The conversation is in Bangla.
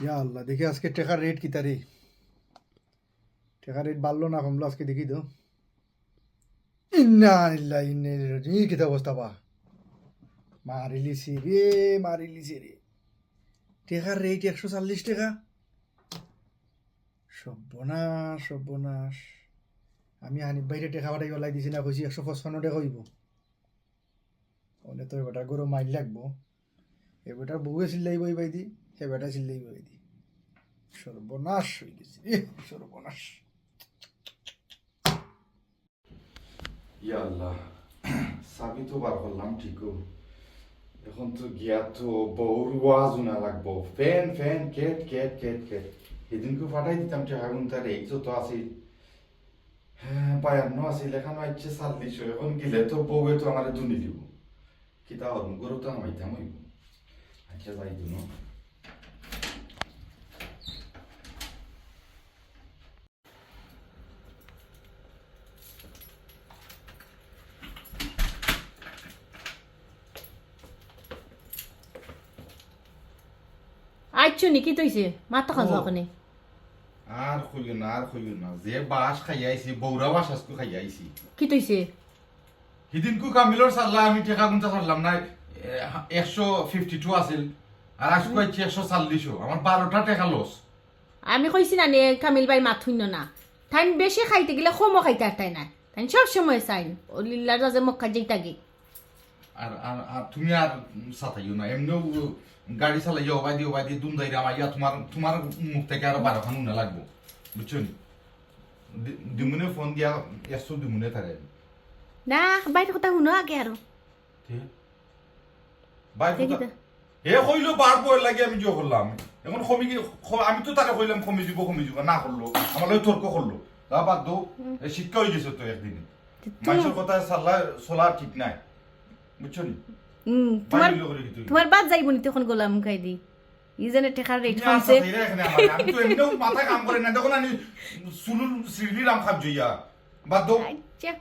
ইয়া আল্লাহ, দেখি আজকে টাকার রেট কি তারি, টাকার রেট বাড়লো না কমলো আজকে দেখি তো। ইন্না ইল্লাহি ইন্না ইলাইহি রাজিউন, কি অবস্থা বা, মারিলিছি রে, টাকার রেট 140 টাকা। সর্বনাশ সর্বনাশ, আমি হানিফ ভাইরে টাকা পাঠাই ওলাই দিছি না, কইছি 155 টাকা হইব, ওনে তো এবারটা গরম মাইল লাগবো, এবারটার বউয়ে চিল্লাইব এই বাইদি, এবারটা চিল্লাইব এই দি। সর্বনাশ হয়ে গেছে রে, সর্বনাশ। ইয়া আল্লাহ, চাবি তো বার করলাম ঠিকও, এখন তো গিয়া তো বউর ওয়াজও না লাগবো, ফ্যান ফ্যান কেট কেট কেট কেট, সেদিনকে ফাটাই দিতাম টাকা গুণ তার এই তো আছে, হ্যাঁ পায়ান্ন আছে লেখানো ইচ্ছে 40, এখন গেলে তো বউয়ে তো আমার দুনি দিব, কিতা হল গরু তো আমাইতাম হইব। আচ্ছা যাই দুনো আইছো নি কি তৈছে মাথা খাজা ওখানে আর কইও না যে বাস খাইয়াইছি বউরা বাস আজকে খাইয়াইছি। কি তৈছে সেদিনকু কামিলর সাল্লা আমি টাকা গুনতে পারলাম না, 152 আছিল আর আজকে হচ্ছে 140, আমার 12টা টাকা লস। আমি কইছি না নে কামিল ভাই মাথুন্য না তাই বেশি খাইতে গেলে কমও খাইতে আর তাই না তাই সব সময় চাই ও লিল্লার রাজে মক্কা যেটা গে আর আর আর তুমি আর সাথাইও না, এমনিও গাড়ি চালাইয়া ওবাই দিয়ে দুন দাইরা আমাইয়া তোমার মুখ থেকে আরো 12 খান উনা লাগবো, বুঝছো নি? দিমুনে ফোন দিয়া এসো দিমুনে তারে না বাইরে কথা শুনো আগে আরো বাই কথা হে কইলো বার বই লাগে আমি জো করলাম, এখন কমি আমি তো তারে কইলাম কমি যাব না করলো, আমার লই তর্ক করলো, তা বাদ দো, শিক্ষা হয়ে গেছে তো একদিনে, মানুষের কথা চলা ঠিক নাই, বুঝছো নি? তোমার বাদ যাইব নি তখন গোলাম খাই দি ইজেনে টেকার রেট খামছে আমি তো এমনিও মাথা কাম করে না, তখন আমি সুলুল শ্রীরাম খাব জইয়া বাদ দো। আচ্ছা